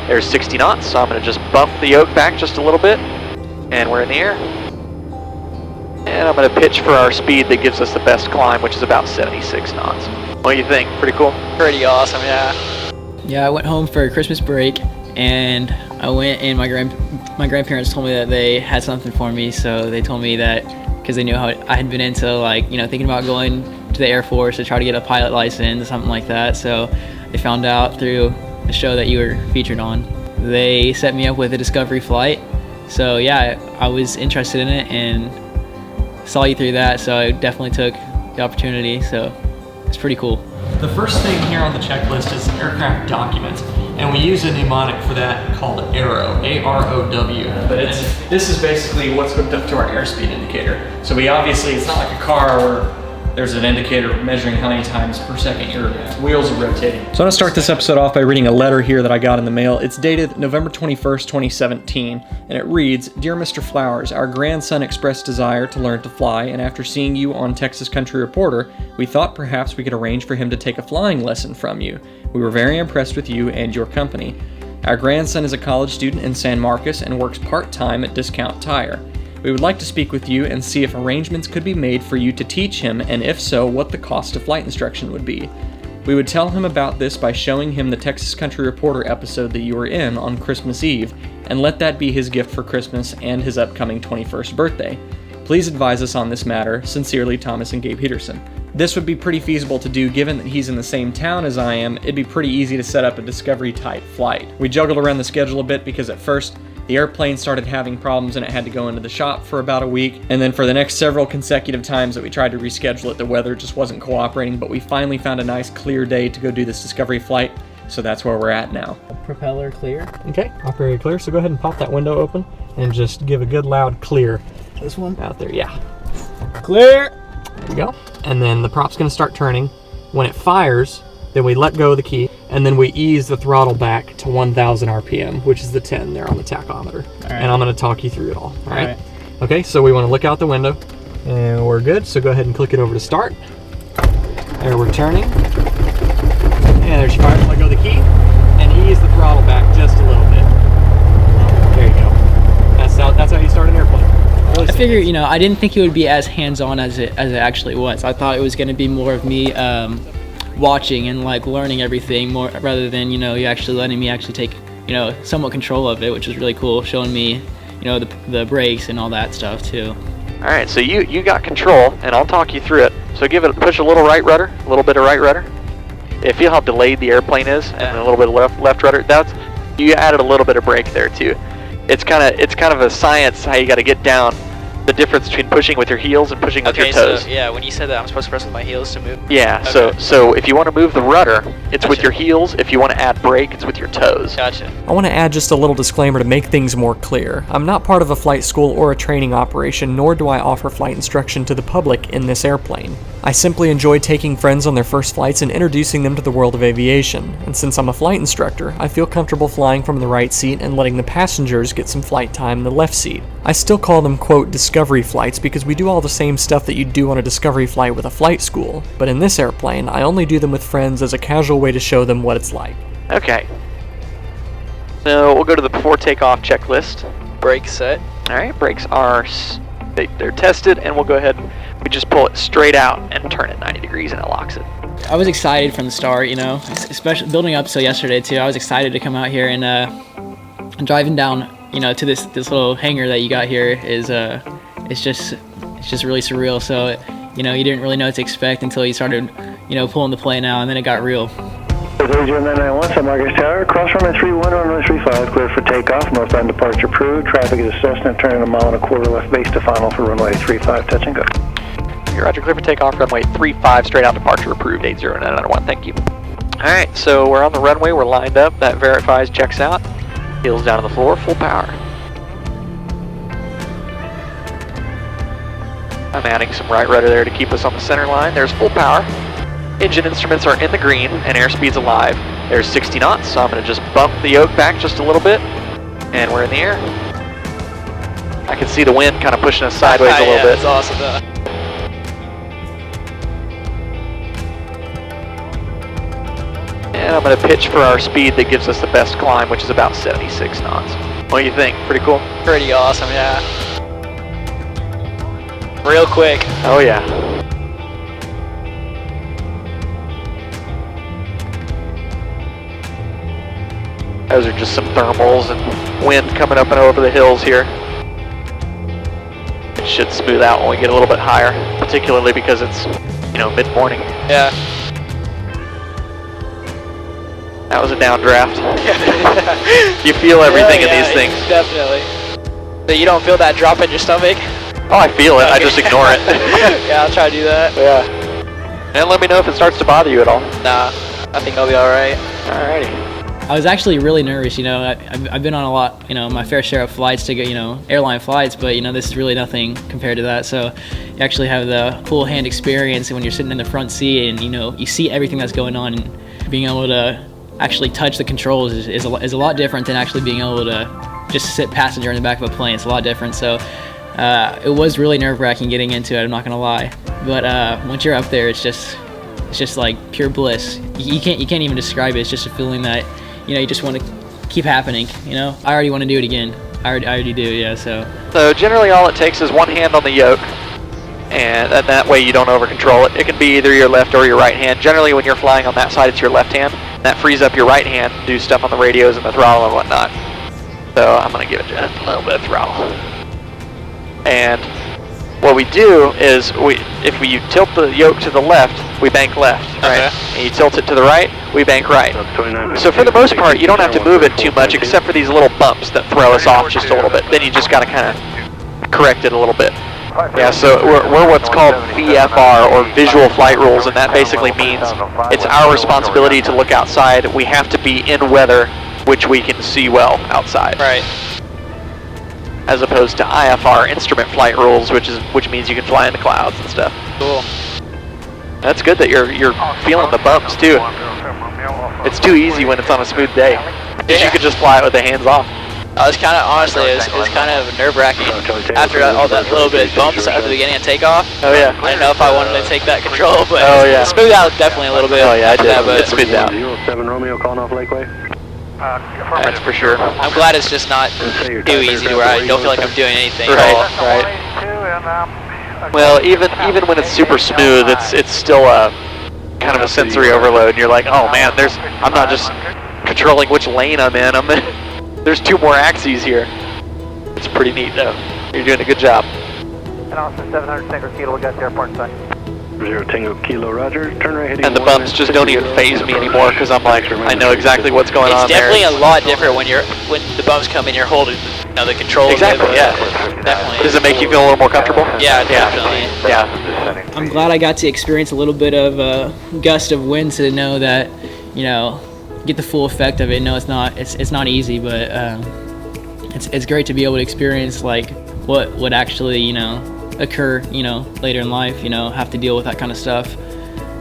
There's 60 knots, so I'm going to just bump the yoke back just a little bit, and we're in the air. And I'm going to pitch for our speed that gives us the best climb, which is about 76 knots. What do you think? Pretty cool? Pretty awesome, yeah. Yeah, I went home for Christmas break, and I went, and my grandparents told me that they had something for me, so they told me that because they knew how I had been into, like, you know, thinking about going to the Air Force to try to get a pilot license or something like that. So they found out through a show that you were featured on. They set me up with a discovery flight. So yeah, I was interested in it and saw you through that, so I definitely took the opportunity. So it's pretty cool. The first thing here on the checklist is aircraft documents, and we use a mnemonic for that called AROW, A-R-O-W. But this is basically what's hooked up to our airspeed indicator. So it's not like a car where there's an indicator measuring how many times per second your wheels are rotating. So I'm gonna start this episode off by reading a letter here that I got in the mail. It's dated November 21st, 2017, and it reads, "Dear Mr. Flowers, our grandson expressed desire to learn to fly, and after seeing you on Texas Country Reporter, we thought perhaps we could arrange for him to take a flying lesson from you. We were very impressed with you and your company. Our grandson is a college student in San Marcos and works part-time at Discount Tire. We would like to speak with you and see if arrangements could be made for you to teach him, and if so, what the cost of flight instruction would be. We would tell him about this by showing him the Texas Country Reporter episode that you were in on Christmas Eve, and let that be his gift for Christmas and his upcoming 21st birthday. Please advise us on this matter. Sincerely, Thomas and Gabe Peterson." This would be pretty feasible to do given that he's in the same town as I am. It'd be pretty easy to set up a discovery type flight. We juggled around the schedule a bit because at first, the airplane started having problems and it had to go into the shop for about a week. And then for the next several consecutive times that we tried to reschedule it, the weather just wasn't cooperating, but we finally found a nice clear day to go do this discovery flight. So that's where we're at now. Propeller clear. Okay, operator clear. So go ahead and pop that window open and just give a good loud clear. This one? Out there, yeah. Clear! There we go. And then the prop's gonna start turning. When it fires, then we let go of the key, and then we ease the throttle back to 1000 RPM, which is the 10 there on the tachometer. All right. And I'm gonna talk you through it all right? All right. Okay, so we wanna look out the window, and we're good. So go ahead and click it over to start. There, we're turning. And there she fires, let go of the key, and ease the throttle back just a little bit. There you go. That's how you start an airplane. Really I figured, you know, I didn't think it would be as hands-on as it actually was. I thought it was going to be more of me watching and like learning everything more rather than, you know, you actually letting me actually take, you know, somewhat control of it, which is really cool, showing me, you know, the brakes and all that stuff too. All right, so you got control, and I'll talk you through it. So push a little right rudder, a little bit of right rudder. Yeah, feel how delayed the airplane is, and a little bit of left rudder. You added a little bit of brake there too. It's kind of a science how you got to get down the difference between pushing with your heels and pushing with your toes. So, yeah, when you said that I'm supposed to press with my heels to move? Yeah, okay. so if you want to move the rudder, it's Gotcha. with your heels. If you want to add brake, it's with your toes. Gotcha. I want to add just a little disclaimer to make things more clear. I'm not part of a flight school or a training operation, nor do I offer flight instruction to the public in this airplane. I simply enjoy taking friends on their first flights and introducing them to the world of aviation, and since I'm a flight instructor, I feel comfortable flying from the right seat and letting the passengers get some flight time in the left seat. I still call them, quote, discovery flights because we do all the same stuff that you'd do on a discovery flight with a flight school, but in this airplane, I only do them with friends as a casual way to show them what it's like. Okay. So we'll go to the before takeoff checklist. Brake set. All right, brakes are they're tested, and we'll go ahead and we just pull it straight out and turn it 90 degrees, and it locks it. I was excited from the start, you know, especially building up so yesterday too. I was excited to come out here and driving down, you know, to this little hangar that you got here is it's just really surreal. So, you know, you didn't really know what to expect until you started, you know, pulling the plane out, and then it got real. 0991, San Marcos Tower, cross runway 31, runway 35, clear for takeoff, northbound departure approved, traffic is Cessna, turning a mile and a quarter left base to final for runway 35, touch and go. Roger, clear for takeoff, runway 35, straight out departure approved, 80991, thank you. All right, so we're on the runway, we're lined up, that verifies, checks out, heels down on the floor, full power. I'm adding some right rudder there to keep us on the center line. There's full power. Engine instruments are in the green and airspeed's alive. There's 60 knots, so I'm going to just bump the yoke back just a little bit, and we're in the air. I can see the wind kind of pushing us sideways a little bit. That's awesome. And I'm going to pitch for our speed that gives us the best climb, which is about 76 knots. What do you think? Pretty cool? Pretty awesome, yeah. Real quick. Oh yeah. Those are just some thermals and wind coming up and over the hills here. It should smooth out when we get a little bit higher, particularly because it's, you know, mid-morning. Yeah. That was a downdraft. You feel everything in these things. Definitely. So you don't feel that drop in your stomach? Oh, I feel it. I just ignore it. Yeah, I'll try to do that. Yeah. And let me know if it starts to bother you at all. Nah, I think I'll be alright. Alrighty. I was actually really nervous, you know. I've been on a lot, you know, my fair share of flights to go, you know, airline flights, but, you know, this is really nothing compared to that. So you actually have the full hand experience when you're sitting in the front seat and, you know, you see everything that's going on, and being able to actually touch the controls is a lot different than actually being able to just sit passenger in the back of a plane. It's a lot different. So it was really nerve-wracking getting into it, I'm not gonna lie. But once you're up there, it's just like pure bliss. You can't even describe it. It's just a feeling that, you know, you just want to keep happening, you know? I already want to do it again. I already do, yeah, So generally all it takes is one hand on the yoke, and that way you don't over control it. It can be either your left or your right hand. Generally when you're flying on that side, it's your left hand. That frees up your right hand to do stuff on the radios and the throttle and whatnot. So I'm gonna give it just a little bit of throttle. And what we do is, if you tilt the yoke to the left, we bank left, right? And you tilt it to the right, we bank right. So for the most part, you don't have to move it too much, except for these little bumps that throw us off just a little bit. Then you just gotta kind of correct it a little bit. Yeah, so we're what's called VFR, or Visual Flight Rules, and that basically means it's our responsibility to look outside. We have to be in weather which we can see well outside. Right. As opposed to IFR, Instrument Flight Rules, which means you can fly in the clouds and stuff. Cool. That's good that you're feeling the bumps too. It's too easy when it's on a smooth day. Because you could just fly it with the hands off. It's kind of, honestly, it was kind of nerve-wracking after all that little bit of bumps at the beginning of takeoff. Oh yeah. I didn't know if I wanted to take that control, but it smoothed out definitely a little bit. Oh yeah, it smoothed out. 07 Romeo calling off Lakeway. That's for sure. I'm glad it's just not too easy to where I don't feel like I'm doing anything at all. Right. Well, even when it's super smooth, it's still a kind of a sensory overload. And you're like, oh man, I'm not just controlling which lane I'm in. There's two more axes here. It's pretty neat though. You're doing a good job. And also 700 Tango Kilo, we'll get to airport side. 0 Tango Kilo, roger. Turn right heading. And the bumps just don't even faze me anymore because I'm like, I know exactly what's going on there. It's definitely a lot different when the bumps come and you're holding, you know, the controls. Exactly, yeah. Definitely. Does it make you feel a little more comfortable? Yeah, definitely. Yeah. I'm glad I got to experience a little bit of a gust of wind to know that, you know, get the full effect of it. No, it's not easy, but it's great to be able to experience like what would actually, you know, occur, you know, later in life, you know, have to deal with that kind of stuff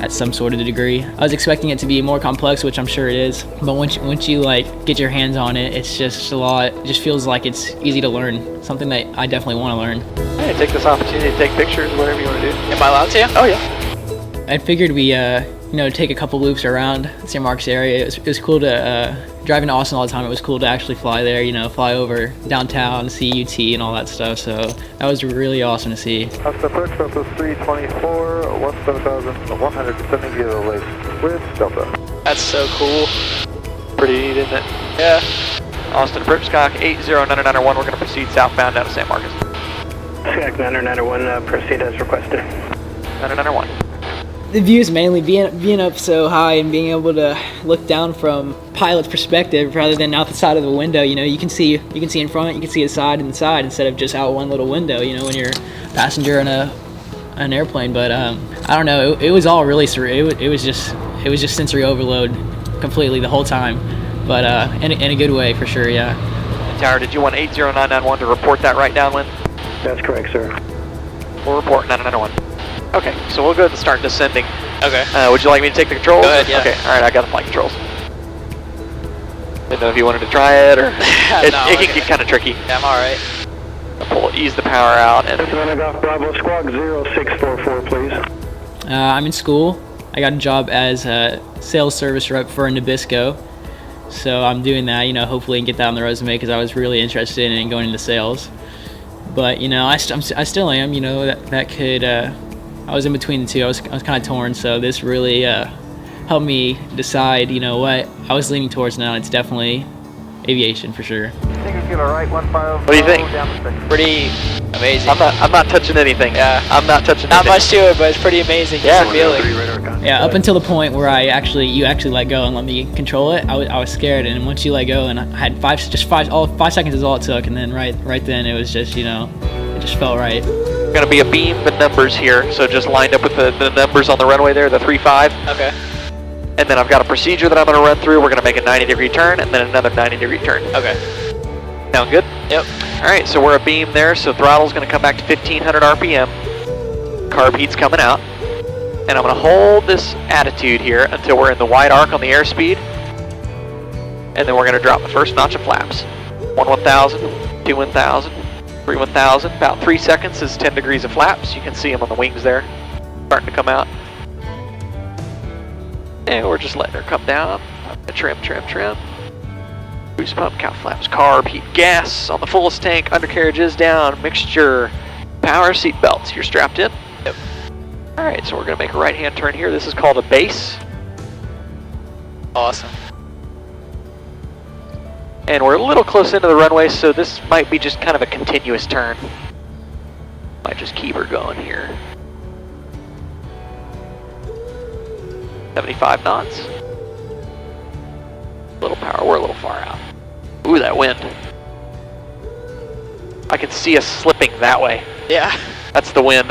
at some sort of degree. I was expecting it to be more complex, which I'm sure it is, but once you like get your hands on it, it's just a lot. It just feels like it's easy to learn, something that I definitely want to learn. Hey, take this opportunity to take pictures, whatever you want to do. Am I allowed to? Oh yeah. I figured we you know, take a couple loops around San Marcos area. It was cool to driving to Austin all the time. It was cool to actually fly there, you know, fly over downtown, see UT and all that stuff. So that was really awesome to see. That's the approach, Delta 324, 17,170 kilo with Delta. That's so cool. Pretty neat, isn't it? Yeah. Austin approach, Skywak 80991. We're going to proceed southbound out of San Marcos. Skywak 991, proceed as requested. 991. The views mainly being up so high and being able to look down from pilot's perspective rather than out the side of the window. You know, you can see in front, you can see the side and the side instead of just out one little window. You know, when you're a passenger in an airplane. But I don't know. It was all really surreal. It was just sensory overload completely the whole time. But in a good way for sure. Yeah. Tower, did you want 80991 to report that right downwind? That's correct, sir. We'll report 991. Okay, so we'll go ahead and start descending. Okay. Would you like me to take the controls? Go ahead, yeah. Okay, alright, I got the flight controls. Didn't know if you wanted to try it, or... it can get kind of tricky. Yeah, I'm alright. Ease the power out, and... Bravo Squawk 0644, please. I'm in school. I got a job as a sales service rep for Nabisco. So I'm doing that, you know, hopefully and get that on the resume because I was really interested in going into sales. But, you know, I still am, you know, that could, I was in between the two. I was kind of torn, so this really helped me decide, you know, what I was leaning towards now. It's definitely aviation for sure. What do you think? Pretty amazing. I'm not touching anything. Yeah. I'm not touching Not anything. much to it, but it's pretty amazing. Yeah. Just the feeling. Yeah, up until the point where you actually let go and let me control it, I was scared. And once you let go, and I had 5 seconds is all it took, and then right then it was just, you know, it just felt right. Going to be a beam of numbers here, so just lined up with the numbers on the runway there, the 3-5. Okay. And then I've got a procedure that I'm going to run through. We're going to make a 90-degree turn and then another 90-degree turn. Okay. Sound good? Yep. All right, so we're a beam there, so throttle's going to come back to 1500 RPM. Carb heat's coming out. And I'm going to hold this attitude here until we're in the wide arc on the airspeed. And then we're going to drop the first notch of flaps. 1 1000, 2 1000, 3 1000. About 3 seconds is 10 degrees of flaps. You can see them on the wings there, starting to come out. And we're just letting her come down. Trim. Boost pump, cow flaps, carb, heat, gas on the fullest tank, undercarriage is down, mixture, power, seat belts. You're strapped in? Yep. Alright, so we're going to make a right-hand turn here. This is called a base. Awesome. And we're a little close into the runway, so this might be just kind of a continuous turn. Might just keep her going here. 75 knots. Little power, we're a little far out. Ooh, that wind. I can see us slipping that way. Yeah. That's the wind.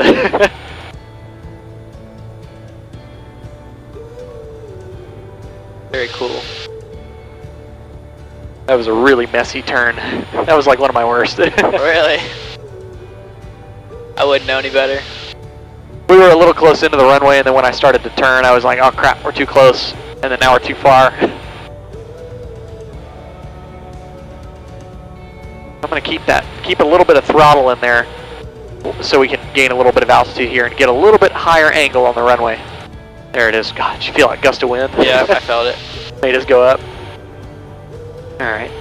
Very cool. That was a really messy turn. That was like one of my worst. Really? I wouldn't know any better. We were a little close into the runway, and then when I started to turn, I was like, oh crap, we're too close. And then now we're too far. I'm gonna keep a little bit of throttle in there so we can gain a little bit of altitude here and get a little bit higher angle on the runway. There it is. God, you feel like gust of wind? Yeah, I felt it. Made us go up. Alright.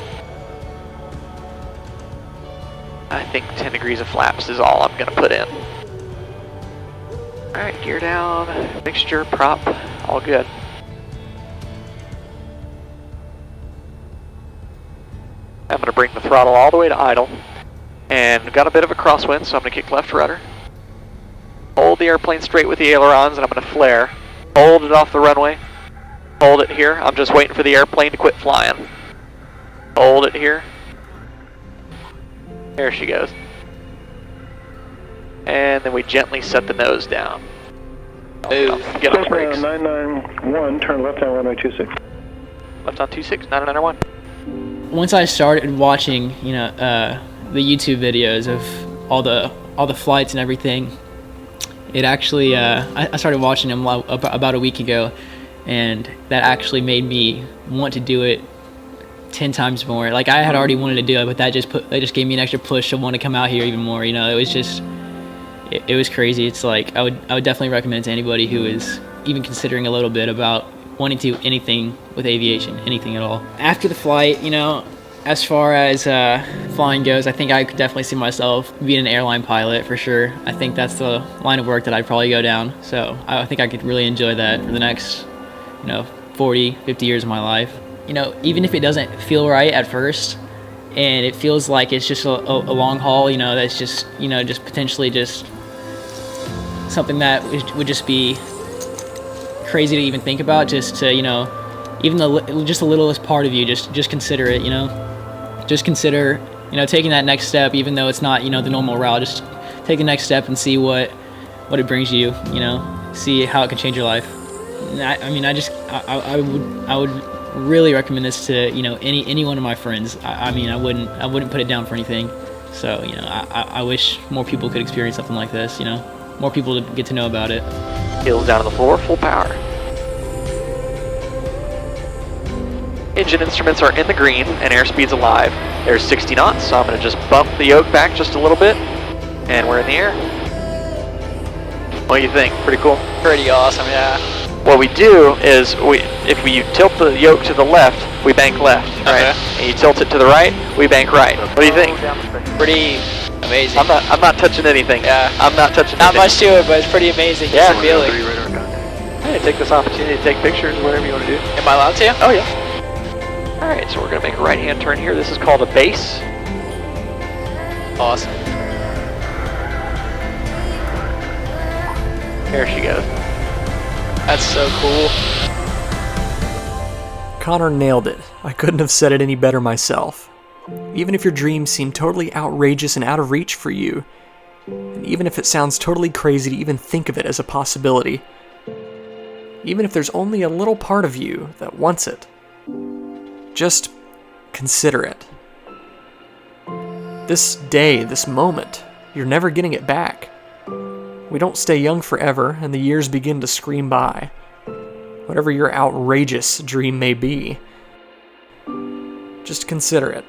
I think 10 degrees of flaps is all I'm gonna put in. Alright, gear down, mixture, prop, all good. I'm going to bring the throttle all the way to idle. And got a bit of a crosswind, so I'm going to kick left rudder. Hold the airplane straight with the ailerons, and I'm going to flare. Hold it off the runway. Hold it here. I'm just waiting for the airplane to quit flying. Hold it here. There she goes. And then we gently set the nose down. Move. Get on the brakes. 991, turn left on runway 26. Left on 26, 991. Once I started watching, you know, the YouTube videos of all the flights and everything, it actually I started watching them about a week ago, and that actually made me want to do it 10 times more. Like, I had already wanted to do it, but that just gave me an extra push to want to come out here even more. You know, it was just it was crazy. It's like I would definitely recommend to anybody who is even considering a little bit about wanting to do anything with aviation, anything at all. After the flight, you know, as far as flying goes, I think I could definitely see myself being an airline pilot for sure. I think that's the line of work that I'd probably go down. So I think I could really enjoy that for the next, you know, 40, 50 years of my life. You know, even if it doesn't feel right at first, and it feels like it's just a long haul, you know, that's just, you know, just potentially just something that would just be crazy to even think about, just to, you know, even just the littlest part of you, just consider it, you know, just consider, you know, taking that next step, even though it's not, you know, the normal route. Just take the next step and see what it brings you, you know, see how it can change your life. I mean, I would really recommend this to, you know, any one of my friends. I mean, I wouldn't put it down for anything. So, you know, I wish more people could experience something like this, you know, more people to get to know about it. Heels down on the floor, full power. Engine instruments are in the green and airspeed's alive. There's 60 knots, so I'm going to just bump the yoke back just a little bit, and we're in the air. What do you think? Pretty cool? Pretty awesome, yeah. what we do is if you tilt the yoke to the left, we bank left, right? And you tilt it to the right, we bank right. What do you think? Pretty amazing. I'm not touching anything. Yeah. I'm not touching Not anything. much to it, but it's pretty amazing. Yeah. Just the feeling. Hey, take this opportunity to take pictures, whatever you want to do. Am I allowed to? Oh yeah. All right, so we're gonna make a right-hand turn here. This is called a base. Awesome. There she goes. That's so cool. Connor nailed it. I couldn't have said it any better myself. Even if your dreams seem totally outrageous and out of reach for you, and even if it sounds totally crazy to even think of it as a possibility, even if there's only a little part of you that wants it, just consider it. This day, this moment, you're never getting it back. We don't stay young forever, and the years begin to scream by. Whatever your outrageous dream may be, just consider it.